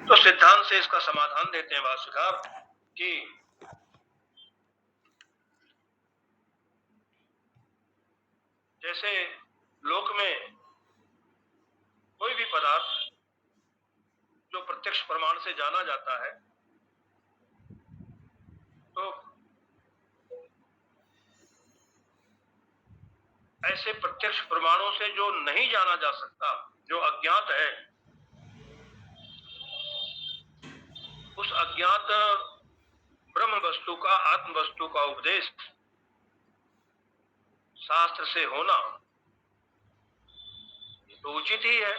तो सिद्धांत से इसका समाधान देते हैं भाष्यकार कि जैसे लोक में कोई भी पदार्थ जो प्रत्यक्ष प्रमाण से जाना जाता है, तो ऐसे प्रत्यक्ष प्रमाणों से जो नहीं जाना जा सकता, जो अज्ञात है, उस अज्ञात ब्रह्म वस्तु का, आत्म वस्तु का उपदेश शास्त्र से होना तो उचित ही है।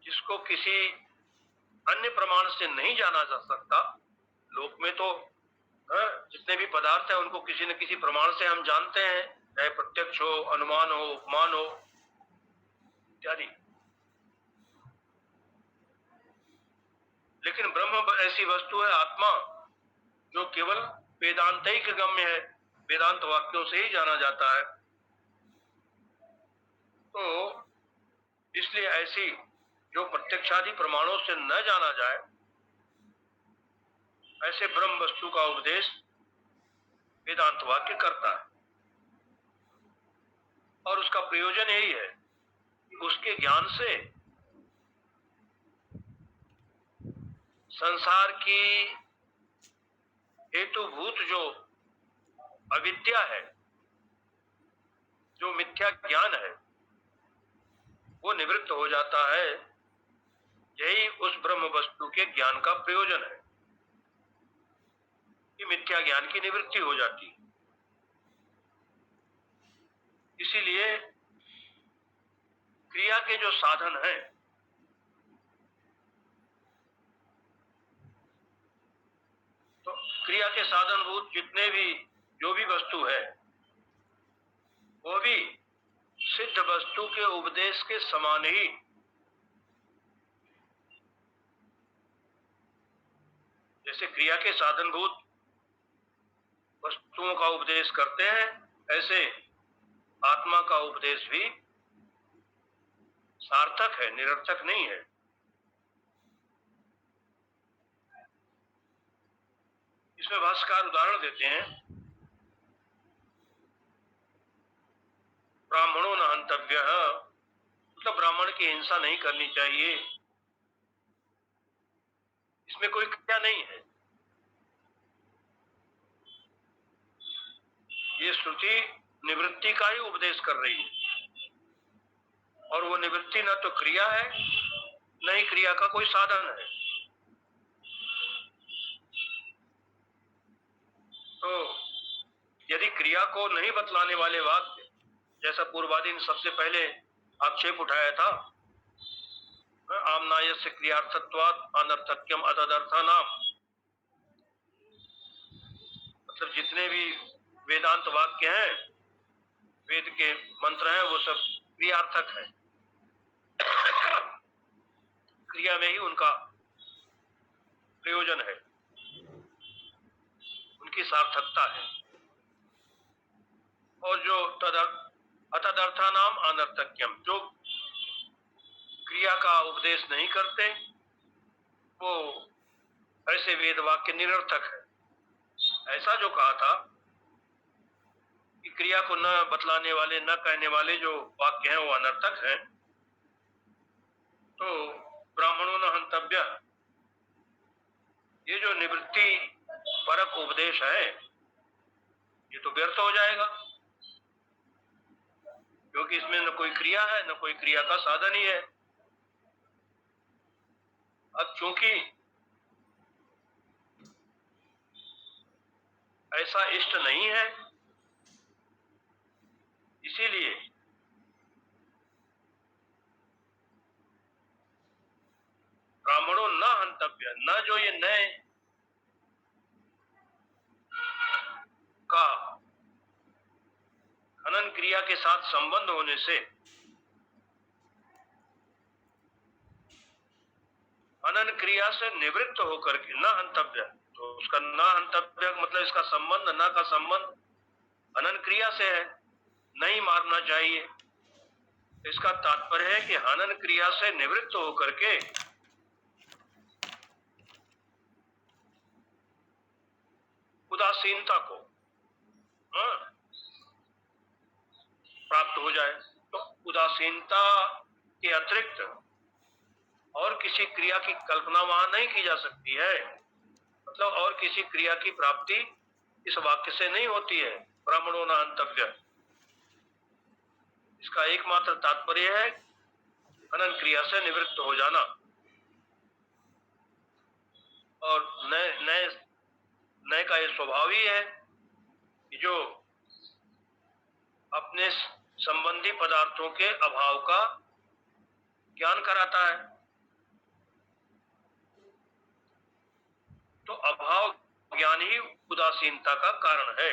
जिसको किसी अन्य प्रमाण से नहीं जाना जा सकता, लोक में तो जितने भी पदार्थ हैं उनको किसी न किसी प्रमाण से हम जानते हैं, चाहे प्रत्यक्ष हो, अनुमान हो, उपमान हो इत्यादि। लेकिन ब्रह्म ऐसी वस्तु है, आत्मा, जो केवल वेदांतिक गम्य है, वेदांत वाक्यों से ही जाना जाता है। तो इसलिए ऐसी जो प्रत्यक्षादि प्रमाणों से न जाना जाए, ऐसे ब्रह्म वस्तु का उपदेश वेदांत वाक्य करता है। और उसका प्रयोजन यही है कि उसके ज्ञान से संसार की हेतुभूत जो अविद्या है, जो मिथ्या ज्ञान है, वो निवृत्त हो जाता है। यही उस ब्रह्म वस्तु के ज्ञान का प्रयोजन है कि मिथ्या ज्ञान की निवृत्ति हो जाती है। इसीलिए क्रिया के जो साधन हैं, तो क्रिया के साधनभूत जितने भी जो भी वस्तु है, वो भी सिद्ध वस्तु के उपदेश के समान ही जैसे क्रिया के साधनभूत वस्तुओं का उपदेश करते हैं, ऐसे आत्मा का उपदेश भी सार्थक है, निरर्थक नहीं है। इसमें भाष्यकार उदाहरण देते हैं, ब्राह्मणों न हंतव्य, मतलब ब्राह्मण की हिंसा नहीं करनी चाहिए। इसमें कोई क्रिया नहीं है। ये श्रुति निवृत्ति का ही उपदेश कर रही है, और वो निवृत्ति न तो क्रिया है, न ही क्रिया का कोई साधन है। तो यदि क्रिया को नहीं बतलाने वाले वाक्य, जैसा पूर्वादि ने सबसे पहले आक्षेप उठाया था, आमनायस्य क्रियार्थत्वात् अनर्थक्यम अतदर्थानाम, मतलब जितने भी वेदांत वाक्य हैं, वेद के मंत्र हैं, वो सब क्रियार्थक है। क्रिया में ही उनका प्रयोजन है, उनकी सार्थकता है। और जो अतदर्थानाम अनर्थक्यम, जो क्रिया का उपदेश नहीं करते, वो ऐसे वेद वाक्य निरर्थक है। ऐसा जो कहा था कि क्रिया को न बतलाने वाले, न कहने वाले जो वाक्य हैं वो अनर्थक हैं, तो ब्राह्मणों न हंतव्य, ये जो निवृत्ति परक उपदेश है, ये तो व्यर्थ हो जाएगा, क्योंकि इसमें न कोई क्रिया है, न कोई क्रिया का साधन ही है। अब चूंकि ऐसा इष्ट नहीं है, इसीलिए ब्राह्मणों न हंतव्य, न जो ये नए का हनन क्रिया के साथ संबंध होने से हनन क्रिया से निवृत्त होकर के न हंतव्य, तो उसका न हंतव्य मतलब इसका संबंध, न का संबंध हनन क्रिया से है, नहीं मारना चाहिए। इसका तात्पर्य है कि हनन क्रिया से निवृत्त होकर के उदासीनता को प्राप्त हो जाए। तो उदासीनता के अतिरिक्त और किसी क्रिया की कल्पना वहां नहीं की जा सकती है। मतलब और किसी क्रिया की प्राप्ति इस वाक्य से नहीं होती है, ब्राह्मणों न हंतव्य। इसका एकमात्र तात्पर्य है हनन क्रिया से निवृत्त हो जाना। और नए का ये स्वभाव ही है कि जो अपने संबंधी पदार्थों के अभाव का ज्ञान कराता है। तो अभाव ज्ञान ही उदासीनता का कारण है।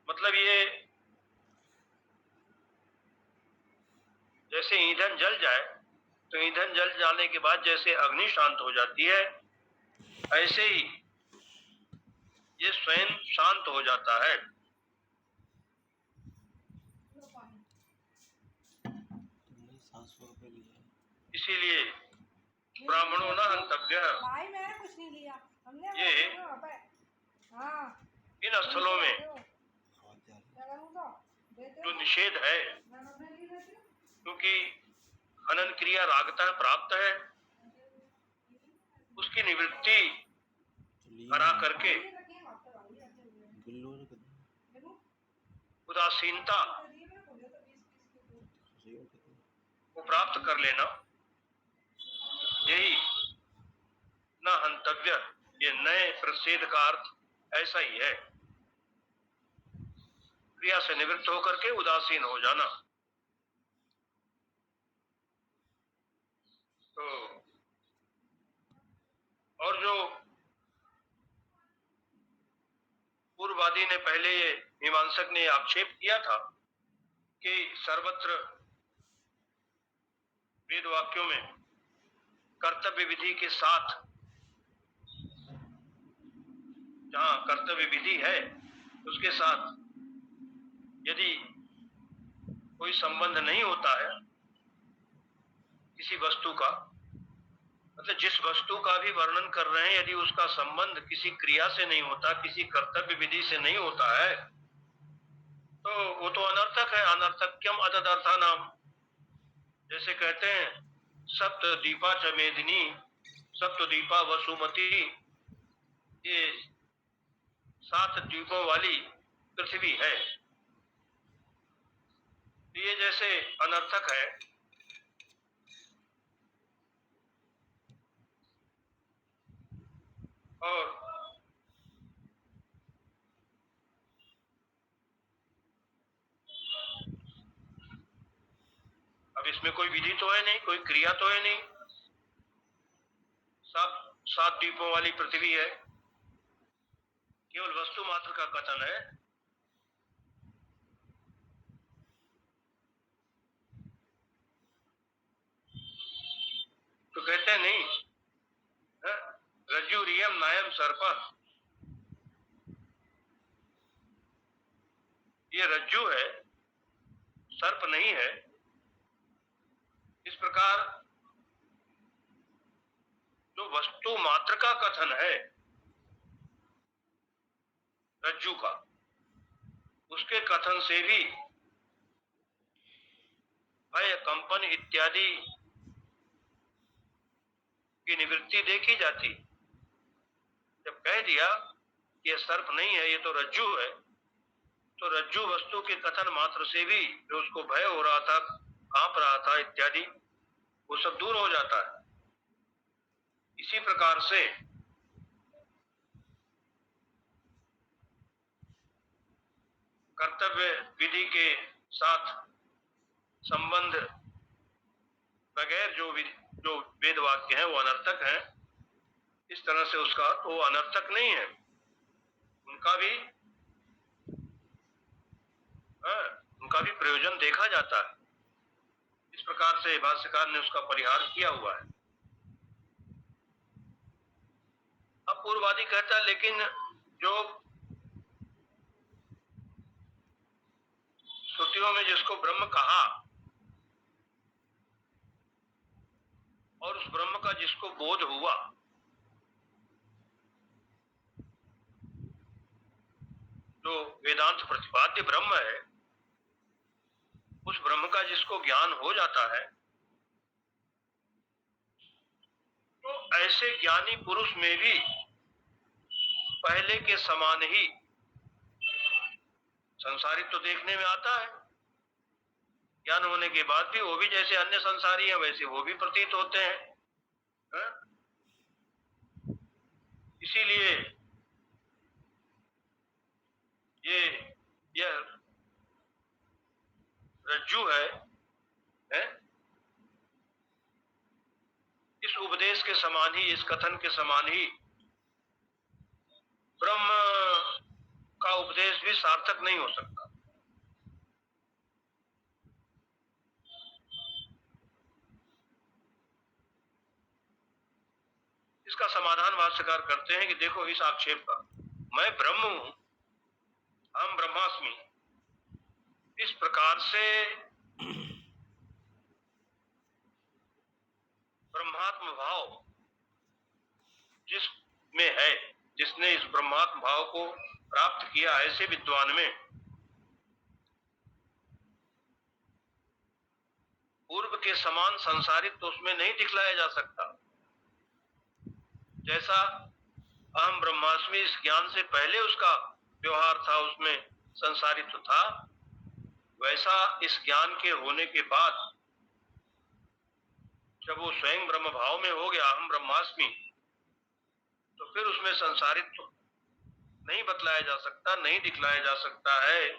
मतलब ये जैसे ईंधन जल जाए तो ईंधन जल जाने के बाद जैसे अग्नि शांत हो जाती है, ऐसे ही ये स्वयं शांत हो जाता है। इसीलिए ब्राह्मणों न हंतव्य। भाई मैंने कुछ नहीं लिया, हमने ये हाँ इन स्थलों में जो निषेध है, क्योंकि हनन क्रिया रागता प्राप्त है, उसकी निवृत्ति करा करके उदासीनता को प्राप्त कर लेना, यही न हंतव्य, ये नए प्रसिद्ध का अर्थ ऐसा ही है, क्रिया से निवृत्त होकर के उदासीन हो जाना। तो और जो पूर्ववादी ने पहले, ये मीमांसक ने आक्षेप किया था कि सर्वत्र वेद वाक्यों में कर्तव्य विधि के साथ, जहां कर्तव्य विधि है उसके साथ यदि कोई संबंध नहीं होता है किसी वस्तु का, मतलब जिस वस्तु का भी वर्णन कर रहे हैं, यदि उसका संबंध किसी क्रिया से नहीं होता, किसी कर्तव्य विधि से नहीं होता है, तो वो तो अनर्थक है। अनर्थक्यम अतदर्था नाम, जैसे कहते हैं सप्त दीपा च मेदिनी, सप्त दीपा वसुमती, ये 7 द्वीपों वाली पृथ्वी है, ये जैसे अनर्थक है। और अब इसमें कोई विधि तो है नहीं, कोई क्रिया तो है नहीं, सब 7 द्वीपों वाली पृथ्वी है, केवल वस्तु मात्र का कथन है। तो कहते हैं नहीं, रज्जु रियम नायम सर्प, ये रज्जु है, सर्प नहीं है। इस प्रकार जो वस्तु मात्र का कथन है रज्जु का, उसके कथन से भी भय कंपन इत्यादि की निवृत्ति देखी जाती। जब कह दिया ये सर्प नहीं है, ये तो रज्जु है, तो रज्जु वस्तु के कथन मात्र से भी जो उसको भय हो रहा था, कांप रहा था इत्यादि, वो सब दूर हो जाता है। इसी प्रकार से कर्तव्य विधि के साथ संबंध बगैर जो वेद वाक्य है वो अनर्थक है। इस तरह से उसका तो अनर्थक नहीं है, उनका भी प्रयोजन देखा जाता है। इस प्रकार से भाष्यकार ने उसका परिहार किया हुआ है। अब पूर्ववादी कहता है लेकिन जो श्रुतियों में जिसको ब्रह्म कहा और उस ब्रह्म का जिसको बोध हुआ, जो वेदांत प्रतिपाद्य ब्रह्म है, उस ब्रह्म का जिसको ज्ञान हो जाता है, तो ऐसे ज्ञानी पुरुष में भी पहले के समान ही संसारित तो देखने में आता है। ज्ञान होने के बाद भी वो भी जैसे अन्य संसारी है वैसे वो भी प्रतीत होते हैं, है? इसीलिए यह रज्जु है? इस उपदेश के समान ही, इस कथन के समान ही ब्रह्म का उपदेश भी सार्थक नहीं हो सकता। इसका समाधान भाष्यकार करते हैं कि देखो इस आक्षेप का, मैं ब्रह्म हूं, हम ब्रह्मास्मि, इस प्रकार से ब्रह्मात्म भाव जिसमें है, जिसने इस ब्रह्मात्म भाव को प्राप्त किया, ऐसे विद्वान में पूर्व के समान संसारित तो उसमें नहीं दिखलाया जा सकता। जैसा अहम ब्रह्मास्मि इस ज्ञान से पहले उसका व्यवहार था, उसमें संसारित्व था, वैसा इस ज्ञान के होने के बाद जब वो स्वयं ब्रह्म भाव में हो गया, अहम ब्रह्मास्मि, तो फिर उसमें संसारित्व नहीं बतलाया जा सकता, नहीं दिखलाया जा सकता है,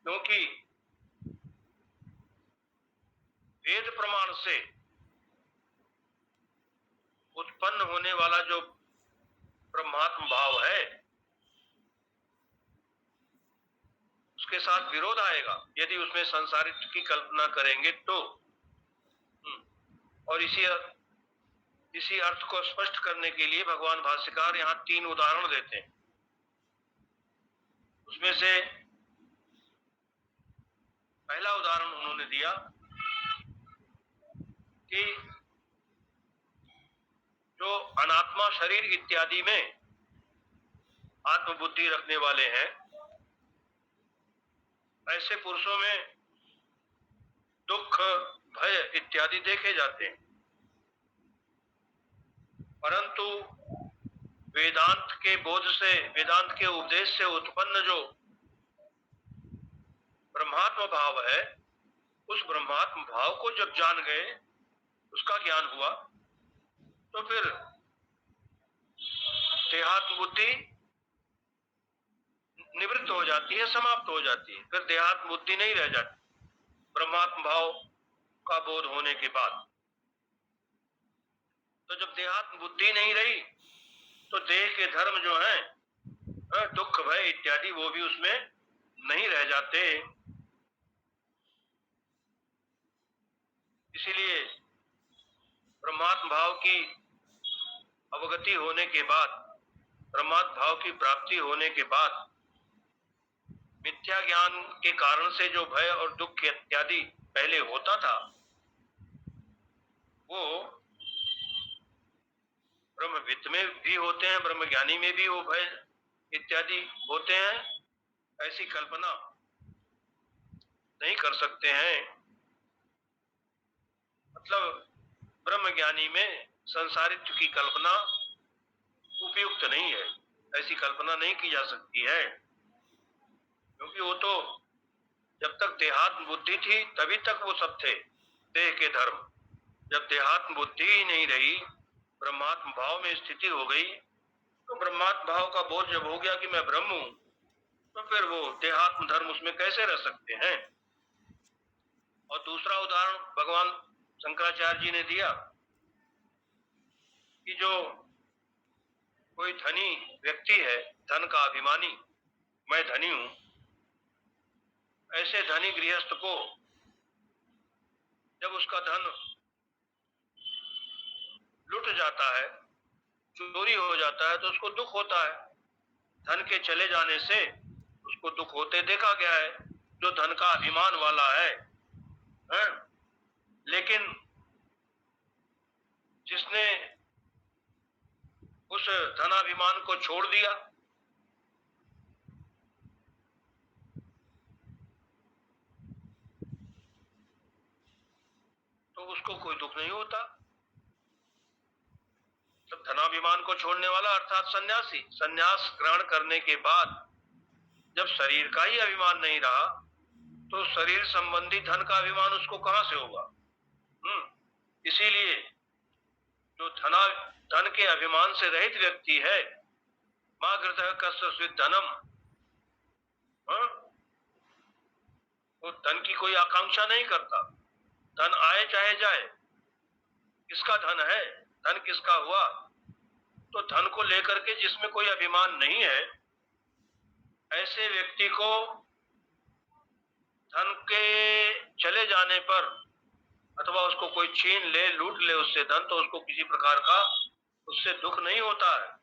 क्योंकि वेद प्रमाण से उत्पन्न होने वाला जो ब्रह्मात्म भाव है उसके साथ विरोध आएगा यदि उसमें संसारित्व की कल्पना करेंगे तो। और इसी अर्थ को स्पष्ट करने के लिए भगवान भाष्यकार यहाँ 3 उदाहरण देते हैं। उसमें से पहला उदाहरण उन्होंने दिया कि जो अनात्मा शरीर इत्यादि में आत्मबुद्धि रखने वाले हैं, ऐसे पुरुषों में दुख, भय इत्यादि देखे जाते हैं, परंतु वेदांत के बोध से, वेदांत के उपदेश से उत्पन्न जो ब्रह्मात्म भाव है, उस ब्रह्मात्म भाव को जब जान गए, उसका ज्ञान हुआ, तो फिर देहात्म बुद्धि निवृत्त हो जाती है, समाप्त हो जाती है, फिर देहात्म बुद्धि नहीं रह जाती ब्रह्मात्म भाव का बोध होने के बाद। तो जब देहात्म बुद्धि नहीं रही तो देह के धर्म जो हैं, दुख, भय इत्यादि, वो भी उसमें नहीं रह जाते। इसीलिए ब्रह्मात्म भाव की अवगति होने के बाद, ब्रह्मात्म भाव की प्राप्ति होने के बाद, मिथ्या ज्ञान के कारण से जो भय और दुख इत्यादि पहले होता था, वो ब्रह्मविद में भी होते हैं, ब्रह्मज्ञानी में भी वो भय इत्यादि होते हैं, ऐसी कल्पना नहीं कर सकते हैं। मतलब ब्रह्मज्ञानी में संसारित्व की कल्पना उपयुक्त नहीं है, ऐसी कल्पना नहीं की जा सकती है, क्योंकि वो तो जब तक देहात्म बुद्धि थी तभी तक वो सब थे, देह के धर्म। जब देहात्म बुद्धि ही नहीं रही, ब्रह्मात्म भाव में स्थिति हो गई, तो ब्रह्मात्म भाव का बोध जब हो गया कि मैं ब्रह्म हूं, तो फिर वो देहात्म धर्म उसमें कैसे रह सकते हैं। और दूसरा उदाहरण भगवान शंकराचार्य जी ने दिया कि जो कोई धनी व्यक्ति है, धन का अभिमानी, मैं धनी हूं, ऐसे धनी गृहस्थ को जब उसका धन लुट जाता है, चोरी हो जाता है, तो उसको दुख होता है। धन के चले जाने से उसको दुख होते देखा गया है, जो धन का अभिमान वाला है? लेकिन जिसने उस धनाभिमान को छोड़ दिया, तो उसको कोई दुख नहीं होता। जब धनाभिमान को छोड़ने वाला अर्थात सन्यासी सन्यास ग्रहण करने के बाद जब शरीर का ही अभिमान नहीं रहा, तो शरीर संबंधी धन का अभिमान उसको कहां से होगा? इसीलिए जो धन के अभिमान से रहित व्यक्ति है, मां गृह कस्य धनम, वो धन की कोई आकांक्षा नहीं करता। धन आए चाहे जाए, किसका धन है, धन किसका हुआ, तो धन को लेकर के जिसमें कोई अभिमान नहीं है, ऐसे व्यक्ति को धन के चले जाने पर अथवा उसको कोई छीन ले, लूट ले उससे धन, तो उसको किसी प्रकार का उससे दुख नहीं होता है।